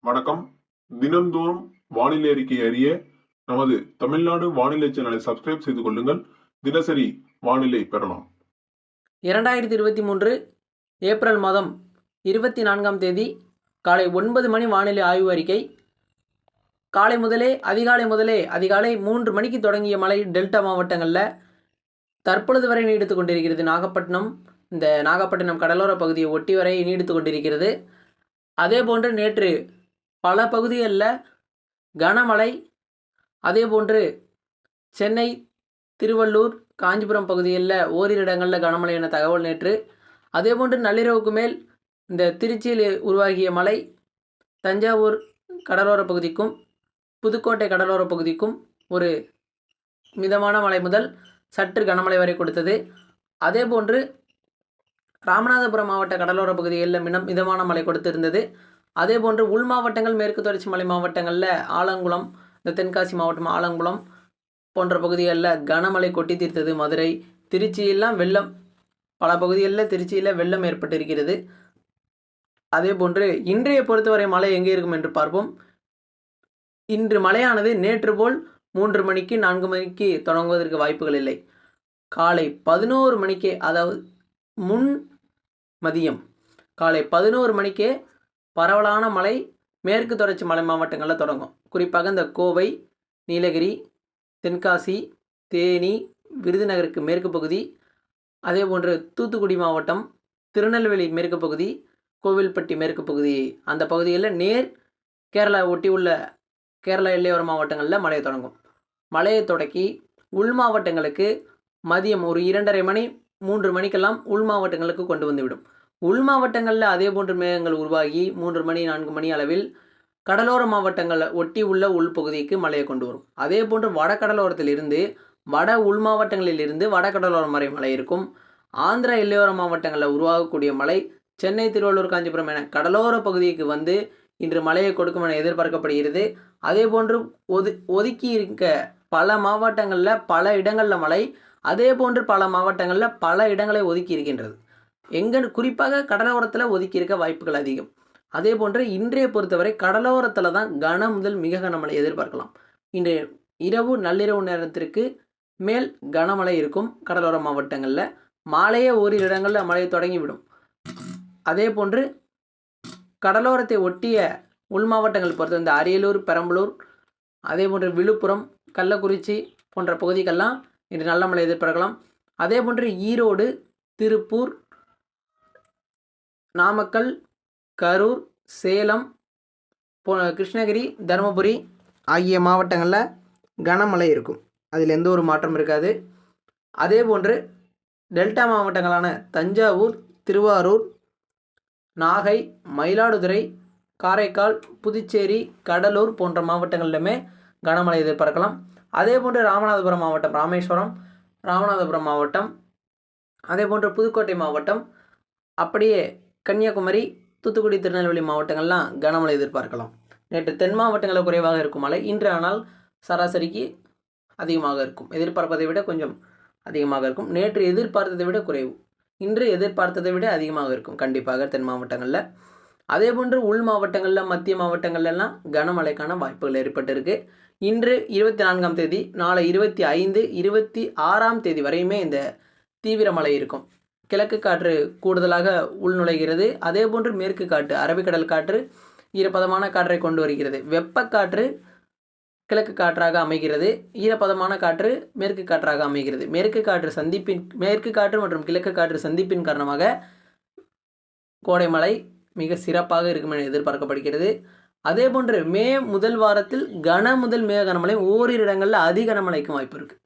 வணக்கம். தினந்தோறும் வானிலை அறிக்கை அறிய நமது தமிழ்நாடு வானிலை சேனலை சப்ஸ்கிரைப் செய்து கொள்ளுங்கள். தினசரி வானிலை பெறலாம். 2023 ஏப்ரல் மாதம் 24ஆம் தேதி காலை 9 மணி வானிலை ஆய்வு அறிக்கை. அதிகாலை 3 மணிக்கு தொடங்கிய மழை டெல்டா மாவட்டங்களில் தற்பொழுது வரை நீடித்து கொண்டிருக்கிறது. நாகப்பட்டினம் கடலோர பகுதியை ஒட்டி வரை நீடித்து கொண்டிருக்கிறது. அதேபோன்று நேற்று பல பகுதிகளில் கனமழை, அதேபோன்று சென்னை, திருவள்ளூர், காஞ்சிபுரம் பகுதிகளில் ஓரிரு இடங்களில் கனமழை என தகவல் நேற்று. அதேபோன்று நள்ளிரவுக்கு மேல் இந்த திருச்சியில் உருவாகிய மழை தஞ்சாவூர் கடலோர பகுதிக்கும் புதுக்கோட்டை கடலோர பகுதிக்கும் ஒரு மிதமான மழை முதல் சற்று கனமழை வரை கொடுத்தது. அதேபோன்று ராமநாதபுரம் மாவட்ட கடலோர பகுதிகளில் மிதமான மழை கொடுத்திருந்தது. அதேபோன்று உள் மாவட்டங்கள், மேற்கு தொடர்ச்சி மலை மாவட்டங்களில் ஆலங்குளம், இந்த தென்காசி மாவட்டம் ஆலங்குளம் போன்ற பகுதிகளில் கனமழை கொட்டி தீர்த்தது. மதுரை, திருச்சியெல்லாம் வெள்ளம், பல பகுதிகளில் திருச்சியில் வெள்ளம் ஏற்பட்டிருக்கிறது. அதேபோன்று இன்றைய பொறுத்தவரை மழை எங்கே இருக்கும் என்று பார்ப்போம். இன்று மழையானது நேற்று போல் 3 மணிக்கு 4 மணிக்கு தொடங்குவதற்கு வாய்ப்புகள் இல்லை. காலை 11 மணிக்கே, அதாவது மதியம் காலை 11 மணிக்கே பரவலான மழை மேற்கு தொடர்ச்சி மலை மாவட்டங்களில் தொடங்கும். குறிப்பாக இந்த கோவை, நீலகிரி, தென்காசி, தேனி, விருதுநகருக்கு மேற்கு பகுதி, அதேபோன்று தூத்துக்குடி மாவட்டம், திருநெல்வேலி மேற்கு பகுதி, கோவில்பட்டி மேற்கு பகுதி, அந்த பகுதிகளில் கேரளா ஒட்டி உள்ள கேரளா எல்லையோர மாவட்டங்களில் மழை தொடங்கும். மழையை தொடக்கி உள் மாவட்டங்களுக்கு மதியம் ஒரு 2:30 மணி 3 மணிக்கெல்லாம் உள் மாவட்டங்களுக்கு கொண்டு வந்துவிடும். உள் மாவட்டங்களில் அதே போன்று மேகங்கள் உருவாகி 3 மணி 4 மணி அளவில் கடலோர மாவட்டங்களை ஒட்டி உள்ள உள்பகுதிக்கு மழையை கொண்டு வரும். அதே போன்று வடகடலோரத்திலிருந்து வட உள் மாவட்டங்களிலிருந்து வடகடலோரம் வரை மழை இருக்கும். ஆந்திர எல்லையோர மாவட்டங்களில் உருவாகக்கூடிய மழை சென்னை, திருவள்ளூர், காஞ்சிபுரம் என கடலோர பகுதிக்கு வந்து இன்று மழையை கொடுக்கும் என எதிர்பார்க்கப்படுகிறது. அதே போன்று ஒதுக்கி இருக்க பல மாவட்டங்களில் பல இடங்களில் மழை, அதே போன்று பல மாவட்டங்களில் பல இடங்களை ஒதுக்கி இருக்கின்றது. குறிப்பாக கடலோரத்தில் ஒதுக்கி இருக்க வாய்ப்புகள் அதிகம். அதே போன்று இன்றைய பொறுத்தவரை கடலோரத்தில் தான் கன முதல் மிக கனமழை எதிர்பார்க்கலாம். இன்று நள்ளிரவு நேரத்திற்கு மேல் கனமழை இருக்கும். கடலோர மாவட்டங்களில் மாலையே ஓரிரு இடங்களில் மழை தொடங்கிவிடும். அதே போன்று கடலோரத்தை ஒட்டிய உள் மாவட்டங்கள் பொறுத்த இந்த அரியலூர், பெரம்பலூர், அதே போன்று விழுப்புரம், கள்ளக்குறிச்சி போன்ற பகுதிக்கெல்லாம் இன்று நல்ல மழை எதிர்பார்க்கலாம். அதே போன்று ஈரோடு, திருப்பூர், நாமக்கல், கரூர், சேலம், கிருஷ்ணகிரி, தருமபுரி ஆகிய மாவட்டங்களில் கனமழை இருக்கும். அதில் எந்த ஒரு மாற்றம் இருக்காது. அதே போன்று டெல்டா மாவட்டங்களான தஞ்சாவூர், திருவாரூர், நாகை, மயிலாடுதுறை, காரைக்கால், புதுச்சேரி, கடலூர் போன்ற மாவட்டங்களிலுமே கனமழை எதிர்பார்க்கலாம். அதே போன்று ராமநாதபுரம் மாவட்டம், ராமேஸ்வரம், ராமநாதபுரம் மாவட்டம், அதே போன்று புதுக்கோட்டை மாவட்டம், அப்படியே கன்னியாகுமரி, தூத்துக்குடி, திருநெல்வேலி மாவட்டங்கள்லாம் கனமழை எதிர்பார்க்கலாம். நேற்று தென் மாவட்டங்களில் குறைவாக இருக்கும் மழை இன்று ஆனால் சராசரிக்கு அதிகமாக இருக்கும். எதிர்பார்ப்பதை விட கொஞ்சம் அதிகமாக இருக்கும். நேற்று எதிர்பார்த்ததை விட குறைவு, இன்று எதிர்பார்த்ததை விட அதிகமாக இருக்கும் கண்டிப்பாக தென் மாவட்டங்களில். அதே போன்று உள் மாவட்டங்களில், மத்திய மாவட்டங்கள்லாம் கனமழைக்கான வாய்ப்புகள் ஏற்பட்டிருக்கு. இன்று 24ஆம் தேதி, நாளை 25, 26ஆம் தேதி வரையுமே இந்த தீவிர மழை இருக்கும். கிழக்கு காற்று கூடுதலாக உள்நுழைகிறது. அதே போன்று மேற்கு காற்று, அரபிக்கடல் காற்று ஈரப்பதமான காற்றை கொண்டு வருகிறது. வெப்பக்காற்று கிழக்கு காற்றாக அமைகிறது, ஈரப்பதமான காற்று மேற்கு காற்றாக அமைகிறது. மேற்கு காற்று மற்றும் கிழக்கு காற்று சந்திப்பின் காரணமாக கோடை மழை மிக சிறப்பாக இருக்கும் என எதிர்பார்க்கப்படுகிறது. அதே போன்று மே முதல் வாரத்தில் முதல் மிக கனமழை, ஓரிரு இடங்களில் அதிக கனமழைக்கும் வாய்ப்பு இருக்குது.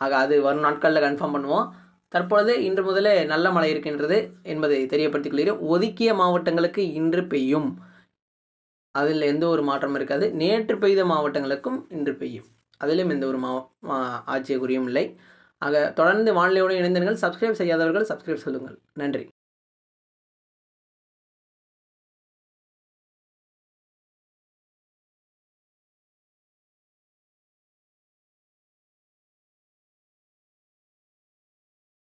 ஆக அது வரும் நாட்களில் கன்ஃபார்ம் பண்ணுவோம். தற்பொழுது இன்று முதலே நல்ல மழை இருக்கின்றது என்பதை தெரியப்படுத்திக் கொள்கிறேன். ஒதுக்கிய மாவட்டங்களுக்கு இன்று பெய்யும், அதில் எந்த ஒரு மாற்றம் இருக்காது. நேற்று பெய்த மாவட்டங்களுக்கும் இன்று பெய்யும், அதிலும் எந்த ஒரு ஆச்சரியக்குறியும் இல்லை. ஆக தொடர்ந்து வானிலையோடு இணைந்தீர்கள். சப்ஸ்கிரைப் செய்யாதவர்கள் சப்ஸ்கிரைப் சொல்லுங்கள். நன்றி.